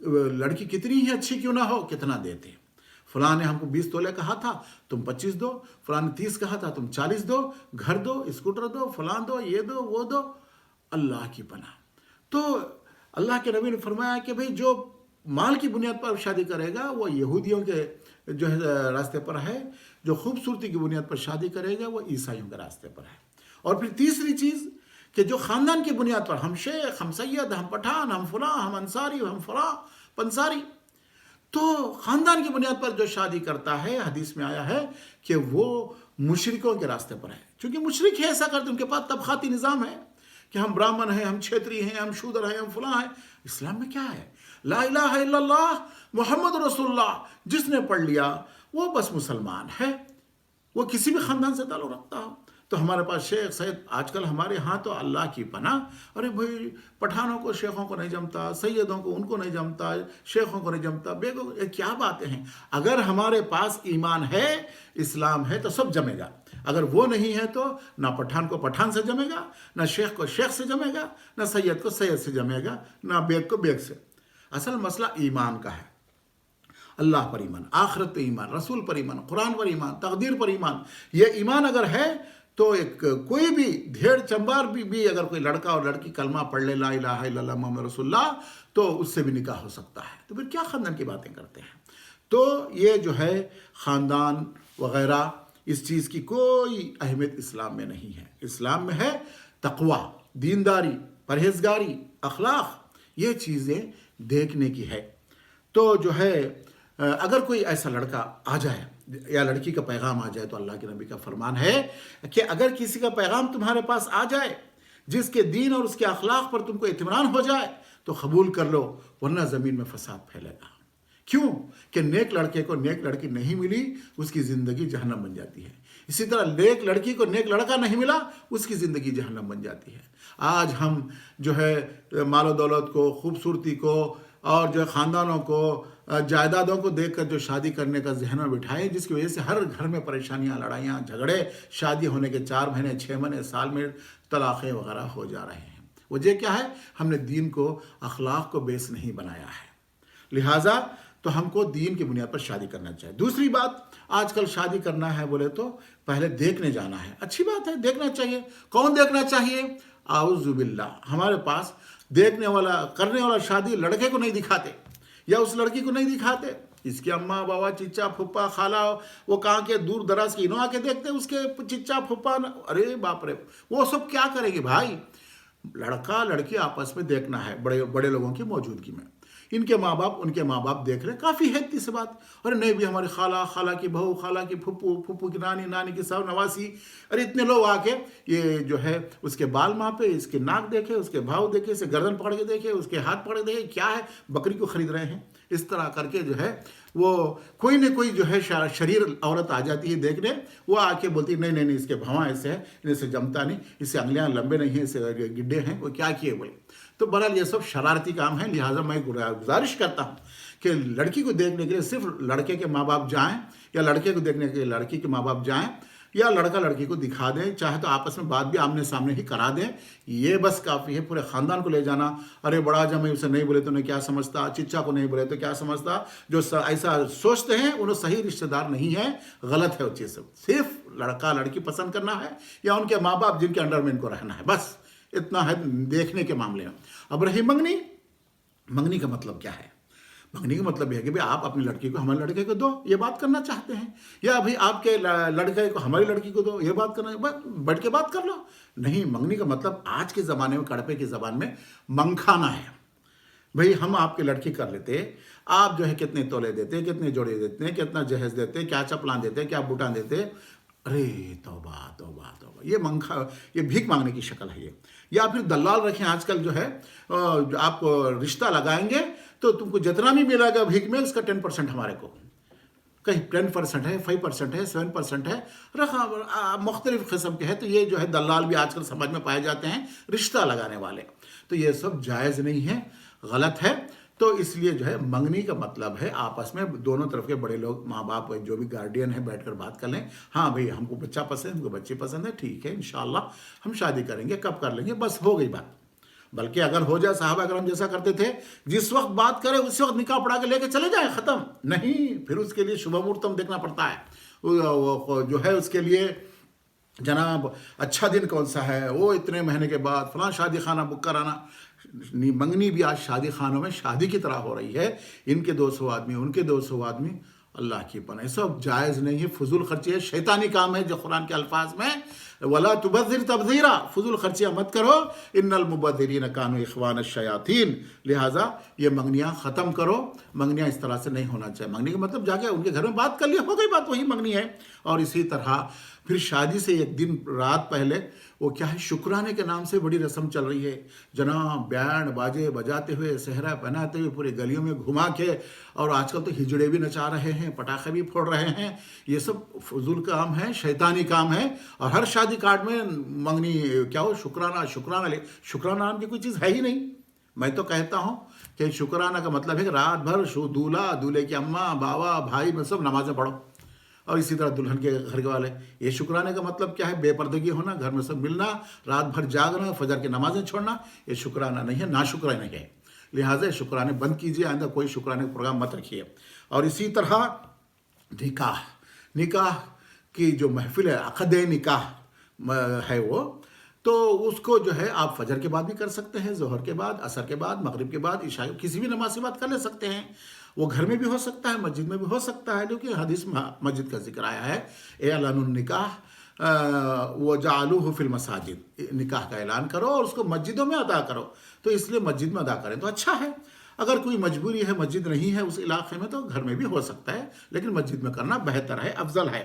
لڑکی کتنی ہی اچھی کیوں نہ ہو کتنا دیتے. فلاں نے ہم کو 20 تولے کہا تھا تم 25 دو، فلاں نے 30 کہا تھا تم 40 دو، گھر دو، اسکوٹر دو، فلاں دو، یہ دو وہ دو. اللہ کی پناہ. تو اللہ کے نبی نے فرمایا کہ بھئی جو مال کی بنیاد پر شادی کرے گا وہ یہودیوں کے جو ہے راستے پر ہے، جو خوبصورتی کی بنیاد پر شادی کرے گا وہ عیسائیوں کے راستے پر ہے. اور پھر تیسری چیز کہ جو خاندان کی بنیاد پر ہم شیخ، ہم سید، ہم پٹھان، ہم فلاں، ہم انصاری، ہم فلاں پنصاری، تو خاندان کی بنیاد پر جو شادی کرتا ہے حدیث میں آیا ہے کہ وہ مشرکوں کے راستے پر ہے. چونکہ مشرک ہے ایسا کرتے ہیں، ان کے پاس طبقاتی نظام ہے کہ ہم برہمن ہیں، ہم چھیتری ہیں، ہم شودر ہیں، ہم فلاں ہیں. اسلام میں کیا ہے؟ لا الہ الا اللہ محمد رسول اللہ جس نے پڑھ لیا وہ بس مسلمان ہے، وہ کسی بھی خاندان سے تعلق رکھتا ہو. تو ہمارے پاس شیخ سید آج کل ہمارے ہاں تو اللہ کی پناہ، ارے بھائی پٹھانوں کو شیخوں کو نہیں جمتا، سیدوں کو ان کو نہیں جمتا، شیخوں کو نہیں جمتا، بیگوں یہ کیا باتیں ہیں؟ اگر ہمارے پاس ایمان ہے، اسلام ہے تو سب جمے گا. اگر وہ نہیں ہے تو نہ پٹھان کو پٹھان سے جمے گا، نہ شیخ کو شیخ سے جمے گا، نہ سید کو سید سے جمے گا، نہ بیگ کو بیگ سے. اصل مسئلہ ایمان کا ہے. اللہ پر ایمان، آخرت پر ایمان، رسول پر ایمان، قرآن پر ایمان، تقدیر پر ایمان. یہ ایمان اگر ہے تو ایک کوئی بھی دھیڑ چمبار بھی اگر کوئی لڑکا اور لڑکی کلمہ پڑھ لے لا الہ الا اللہ محمد رسول اللہ تو اس سے بھی نکاح ہو سکتا ہے. تو پھر کیا خاندان کی باتیں کرتے ہیں؟ تو یہ جو ہے خاندان وغیرہ اس چیز کی کوئی اہمیت اسلام میں نہیں ہے. اسلام میں ہے تقوی، دینداری، پرہیزگاری، اخلاق. یہ چیزیں دیکھنے کی ہے. تو جو ہے اگر کوئی ایسا لڑکا آ جائے یا لڑکی کا پیغام آ جائے تو اللہ کے نبی کا فرمان ہے کہ اگر کسی کا پیغام تمہارے پاس آ جائے جس کے دین اور اس کے اخلاق پر تم کو اطمینان ہو جائے تو قبول کر لو، ورنہ زمین میں فساد پھیلے گا. کیوں کہ نیک لڑکے کو نیک لڑکی نہیں ملی اس کی زندگی جہنم بن جاتی ہے. اسی طرح نیک لڑکی کو نیک لڑکا نہیں ملا اس کی زندگی جہنم بن جاتی ہے. آج ہم جو ہے مال و دولت کو، خوبصورتی کو اور جو خاندانوں کو، جائیدادوں کو دیکھ کر جو شادی کرنے کا ذہن میں بٹھائے، جس کی وجہ سے ہر گھر میں پریشانیاں، لڑائیاں، جھگڑے، شادی ہونے کے 4 مہینے 6 مہینے سال میں طلاقیں وغیرہ ہو جا رہے ہیں. وجہ کیا ہے؟ ہم نے دین کو، اخلاق کو بیس نہیں بنایا ہے. لہٰذا تو ہم کو دین کی بنیاد پر شادی کرنا چاہیے. دوسری بات، آج کل شادی کرنا ہے بولے تو پہلے دیکھنے جانا ہے. اچھی بات ہے، دیکھنا چاہیے. کون دیکھنا چاہیے؟ اعوذ باللہ. ہمارے پاس دیکھنے والا، کرنے والا شادی لڑکے کو نہیں دکھاتے یا اس لڑکی کو نہیں دکھاتے. اس کے اماں بابا، چچا پھپھا خالہ، وہ کہاں کے دور دراز کی، انہوں آ کے دیکھتے اس کے چچا پھپھا. ارے باپ رے، وہ سب کیا کرے گی بھائی؟ لڑکا لڑکی آپس میں دیکھنا ہے بڑے بڑے لوگوں کی موجودگی میں. ان کے ماں باپ، ان کے ماں باپ دیکھ رہے، کافی ہے اتنی سی بات. ارے نہیں بھی ہماری خالہ، خالہ کی بہو، خالہ کی پھپھو، پھپھو کی نانی، نانی کی ساس نواسی، ارے اتنے لوگ آ کے یہ جو ہے اس کے بال ماپے، اس کے ناک دیکھے، اس کے بھاؤ دیکھے، اسے گردن پکڑ کے دیکھے، اس کے ہاتھ پکڑ کے دیکھے. کیا ہے؟ بکری کو خرید رہے ہیں. اس طرح کر کے جو ہے وہ کوئی نہ کوئی جو ہے شریر عورت آ جاتی ہے دیکھنے. وہ آ کے بولتی نہیں نہیں نہیں، اس کے بھواں ایسے ہیں، ان سے جمتا نہیں، اس سے انگلیاں لمبے نہیں ہیں، اس سے گڈھے ہیں. وہ کیا کیے بولے؟ تو بہرحال یہ سب شرارتی کام ہے. لہٰذا میں گزارش کرتا ہوں کہ لڑکی کو دیکھنے کے لیے صرف لڑکے کے ماں باپ جائیں، یا لڑکے کو دیکھنے کے لیے لڑکی کے ماں باپ جائیں، یا لڑکا لڑکی کو دکھا دیں، چاہے تو آپس میں بات بھی آمنے سامنے ہی کرا دیں. یہ بس کافی ہے. پورے خاندان کو لے جانا، ارے بڑا جب میں اسے نہیں بولے تو انہیں کیا سمجھتا، چچا کو نہیں بولے تو کیا سمجھتا، جو ایسا سوچتے ہیں انہیں صحیح رشتہ دار نہیں ہے، غلط ہے وہ چیز. صرف لڑکا لڑکی پسند کرنا ہے یا ان کے ماں باپ جن کے انڈر میں ان کو رہنا ہے، بس اتنا ہے دیکھنے کے معاملے میں. اب رہی منگنی. منگنی کا مطلب کیا ہے؟ منگنی کا مطلب یہ ہے کہ آپ اپنی لڑکی کو ہمارے لڑکے کو دو، یہ بات کرنا چاہتے ہیں، یا ابھی آپ کے لڑکے کو ہماری لڑکی کو دو، یہ بات کرنا. بیٹھ کے بات کر لو. نہیں، منگنی کا مطلب آج کے زمانے میں، کڑپے کی زبان میں، منگکھانا ہے. بھئی ہم آپ کی لڑکی کر لیتے، آپ جو ہے کتنے تولے دیتے، کتنے جوڑے دیتے ہیں، کتنا جہیز دیتے، کیا چپلان دیتے، کیا بوٹان دیتے. ارے توبہ توبہ توبہ، یہ بھیک مانگنے کی شکل ہے یہ. یا پھر دلال رکھیں. آج کل جو ہے آپ رشتہ لگائیں گے تو تم کو جتنا بھی ملے گا بھیک میں، اس کا 10% ہمارے کو، کہیں 10% ہے، 5% ہے، 7% ہے، رقم مختلف قسم کے ہے. تو یہ جو ہے دلال بھی آج کل سمجھ میں پائے جاتے ہیں، رشتہ لگانے والے. تو یہ سب جائز نہیں ہے، غلط ہے. تو اس لیے جو ہے منگنی کا مطلب ہے آپس میں دونوں طرف کے بڑے لوگ، ماں باپ، جو بھی گارڈین ہیں، بیٹھ کر بات کر لیں. ہاں بھئی ہم کو بچہ پسند ہے، ہم کو بچی پسند ہے، ٹھیک ہے انشاءاللہ ہم شادی کریں گے. کب کر لیں گے؟ بس ہو گئی بات. بلکہ اگر ہو جائے صحابہ کرام جیسا کرتے تھے، جس وقت بات کرے اس وقت نکاح پڑھا کے لے کے چلے جائیں، ختم نہیں، پھر اس کے لیے شبہ مہورتم دیکھنا پڑتا ہے، وہ جو ہے اس کے لیے جناب اچھا دن کون سا ہے، وہ اتنے مہینے کے بعد فلاں شادی خانہ بک کرانا. منگنی بھی آج شادی خانوں میں شادی کی طرح ہو رہی ہے، ان کے 200 آدمی ان کے 200 آدمی. اللہ کی پناہ، سب جائز نہیں ہے، فضول خرچی ہے، شیطانی کام ہے، جو قرآن کے الفاظ میں وَلَا تُبَذِّرْ تَبْذِيرًا، فضول خرچیاں مت کرو، اِنَّ الْمُبَذِّرِينَ كَانُوا إِخْوَانَ الشَّيَاطِينَ. لہٰذا یہ منگنیاں ختم کرو، منگنیاں اس طرح سے نہیں ہونا چاہیے. منگنی کا مطلب جا کے ان کے گھر میں بات کر لیا، ہو گئی بات، وہی منگنی ہے. اور اسی طرح پھر شادی سے ایک دن رات پہلے وہ کیا ہے، شکرانے کے نام سے بڑی رسم چل رہی ہے جناب، بینڈ باجے بجاتے ہوئے، صحرا پہناتے ہوئے پورے گلیوں میں گھما کے، اور آج کل تو ہجڑے بھی نچا رہے ہیں، پٹاخے بھی پھوڑ رہے ہیں. یہ سب فضول کام ہے، شیطانی کام ہے. اور ہر شادی کارڈ میں منگنی کیا ہو، شکرانہ شکرانہ شکرانہ نام کی کوئی چیز ہے ہی نہیں. میں تو کہتا ہوں کہ شکرانہ کا مطلب ہے کہ رات بھر دولہا دولہے کی اماں باوا بھائی میں سب نمازیں پڑھو، اور اسی طرح دلہن کے گھر والے. یہ شکرانے کا مطلب کیا ہے، بے پردگی ہونا، گھر میں سب ملنا، رات بھر جاگنا، فجر کی نمازیں چھوڑنا. یہ شکرانہ نہیں ہے، ناشکرانے ہے. لہٰذا شکرانے بند کیجیے، آئندہ کوئی شکرانے کا پروگرام مت رکھیے. اور اسی طرح نکاح کی جو محفل ہے، عقد نکاح ہے وہ، تو اس کو جو ہے آپ فجر کے بعد بھی کر سکتے ہیں، ظہر کے بعد، عصر کے بعد، مغرب کے بعد، عشاء، کسی بھی نماز کے بعد کر لے سکتے ہیں. وہ گھر میں بھی ہو سکتا ہے، مسجد میں بھی ہو سکتا ہے، کیونکہ حدیث میں مسجد کا ذکر آیا ہے. اعلان النکاح وجعلوہ فی المساجد، نکاح کا اعلان کرو اور اس کو مسجدوں میں ادا کرو. تو اس لیے مسجد میں ادا کریں تو اچھا ہے. اگر کوئی مجبوری ہے، مسجد نہیں ہے اس علاقے میں، تو گھر میں بھی ہو سکتا ہے، لیکن مسجد میں کرنا بہتر ہے، افضل ہے.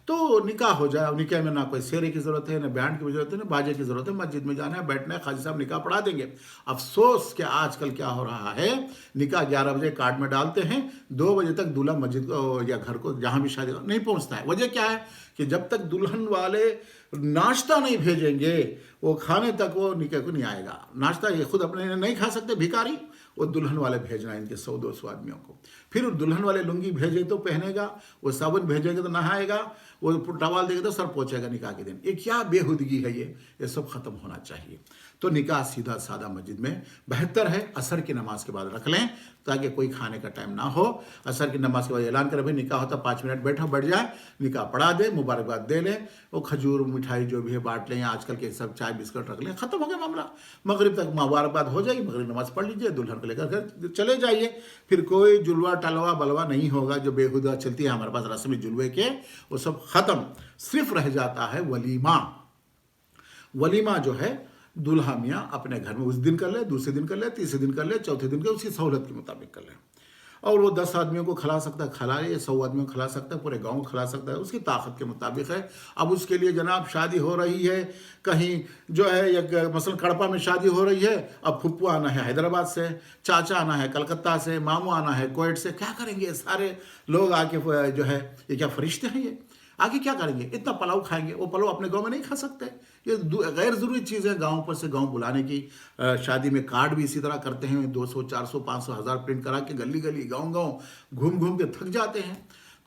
تو نکاح ہو جائے، نکاح میں نہ کوئی سیرے کی ضرورت ہے، نہ بینڈ کی ضرورت ہے، نہ باجے کی ضرورت ہے. مسجد میں جانا ہے، بیٹھنا ہے، قاضی صاحب نکاح پڑھا دیں گے. افسوس کہ آج کل کیا ہو رہا ہے، نکاح 11 بجے کارڈ میں ڈالتے ہیں، 2 بجے تک دولہا مسجد کو یا گھر کو جہاں بھی شادی نہیں پہنچتا ہے. وجہ کیا ہے کہ جب تک دلہن والے ناشتہ نہیں بھیجیں گے، وہ کھانے تک وہ نکاح کو نہیں آئے گا. ناشتہ یہ خود اپنے نہیں کھا سکتے بھکاری، وہ دلہن والے بھیجنا ہے ان کے 100-200 آدمیوں کو. پھر دلہن والے لنگی بھیجے تو پہنے گا، وہ صابن بھیجیں گے تو نہائے گا، وہ ٹاول دے گا تو سر پہنچے گا نکاح کے دن. یہ کیا بے ہودگی ہے، یہ سب ختم ہونا چاہیے. تو نکاح سیدھا سادہ مسجد میں بہتر ہے. عصر کی نماز کے بعد رکھ لیں تاکہ کوئی کھانے کا ٹائم نہ ہو. عصر کی نماز کے بعد اعلان کرے بھائی نکاح ہوتا، 5 منٹ بیٹھ جائے، نکاح پڑھا دے، مبارکباد دے لیں، وہ کھجور مٹھائی جو بھی ہے بانٹ لیں، آج کل کے سب چائے بسکٹ رکھ لیں، ختم ہو گیا معاملہ. مغرب تک مبارکباد ہو جائے گی، مغرب نماز پڑھ لیجیے، دلہن کو لے کر گھر چلے جائیے. پھر کوئی جلوہ ٹلوا بلوا نہیں ہوگا جو بے ہودہ چلتی ہے ہمارے پاس رسم جلوے کے، وہ سب ختم. صرف رہ جاتا ہے ولیمہ. ولیمہ جو ہے دلہا میاں اپنے گھر میں اس دن کر لے، دوسرے دن کر لے، تیسرے دن کر لے، چوتھے دن کر، اس کی سہولت کے مطابق کر لے. اور وہ 10 آدمیوں کو کھلا سکتا ہے، کھلا لے، 100 آدمیوں کو کھلا سکتا ہے، پورے گاؤں کو کھلا سکتا ہے، اس کی طاقت کے مطابق ہے. اب اس کے لیے جناب شادی ہو رہی ہے کہیں جو ہے، مثلا کڑپا میں شادی ہو رہی ہے، اب پھپھو آنا ہے حیدرآباد سے، چاچا آنا ہے کلکتہ سے، ماموں آنا ہے کویت سے. کیا کریں گے سارے لوگ آ کے جو ہے، یہ کیا فرشتے ہیں یہ؟ آگے کیا کریں گے؟ اتنا پلاؤ کھائیں گے، وہ پلاؤ اپنے گاؤں میں نہیں کھا سکتے. یہ غیر ضروری چیزیں گاؤں پر سے گاؤں بلانے کی. شادی میں کارڈ بھی اسی طرح کرتے ہیں، 200 400 500 1000 پرنٹ کرا کے گلی گلی گاؤں گھوم کے تھک جاتے ہیں.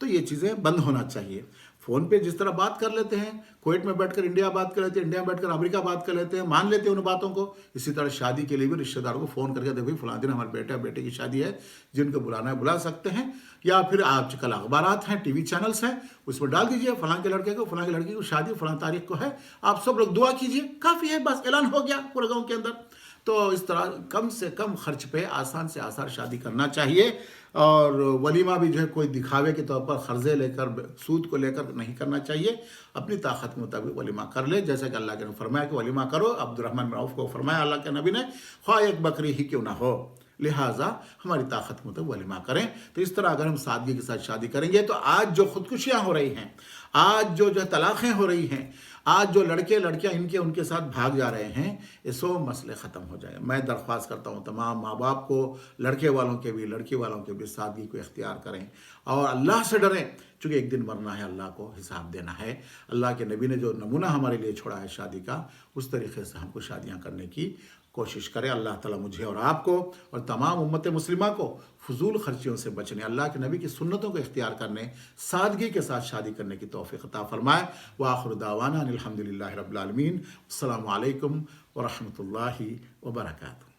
تو یہ چیزیں بند ہونا چاہیے. فون پہ جس طرح بات کر لیتے ہیں، کویت میں بیٹھ کر انڈیا بات کر لیتے ہیں، انڈیا میں بیٹھ کر امریکہ بات کر لیتے ہیں، مان لیتے ہیں ان باتوں کو. اسی طرح شادی کے لیے بھی رشتہ داروں کو فون کر کے دیکھو فلاں دن ہمارے بیٹے کی شادی ہے، جن کو بلانا ہے بلا سکتے ہیں. یا پھر آج کل اخبارات ہیں، ٹی وی چینلز ہیں، اس میں ڈال دیجئے فلاں کے لڑکے کو، فلاں کی لڑکی کو شادی فلاں تاریخ کو ہے، آپ سب لوگ دعا کیجئے، کافی ہے، بس اعلان ہو گیا پورے گاؤں کے اندر. تو اس طرح کم سے کم خرچ پہ آسان سے آسان شادی کرنا چاہیے. اور ولیمہ بھی جو ہے کوئی دکھاوے کے طور پر قرضے لے کر، سود کو لے کر نہیں کرنا چاہیے. اپنی طاقت کے مطابق ولیمہ کر لے، جیسا کہ اللہ کے نے فرمایا کہ ولیمہ کرو. عبد الرحمن بن عوف کو فرمایا اللہ کے نبی نے، خواہ ایک بکری ہی کیوں نہ ہو. لہٰذا ہماری طاقت کے مطابق ولیمہ کریں. تو اس طرح اگر ہم سادگی کے ساتھ شادی کریں گے تو آج جو خودکشیاں ہو رہی ہیں، آج جو طلاقیں ہو رہی ہیں، آج جو لڑکے لڑکیاں ان کے ساتھ بھاگ جا رہے ہیں، یہ سو مسئلے ختم ہو جائیں. میں درخواست کرتا ہوں تمام ماں باپ کو، لڑکے والوں کے بھی لڑکی والوں کے بھی، سادگی کو اختیار کریں اور اللہ سے ڈریں، چونکہ ایک دن مرنا ہے، اللہ کو حساب دینا ہے. اللہ کے نبی نے جو نمونہ ہمارے لیے چھوڑا ہے شادی کا، اس طریقے سے ہم کو شادیاں کرنے کی کوشش کریں. اللہ تعالیٰ مجھے اور آپ کو اور تمام امت مسلمہ کو فضول خرچیوں سے بچنے، اللہ کے نبی کی سنتوں کو اختیار کرنے، سادگی کے ساتھ شادی کرنے کی توفیق عطا فرمائے. وآخر دعوانا ان الحمد للہ رب العالمین. السلام علیکم ورحمۃ اللہ وبرکاتہ.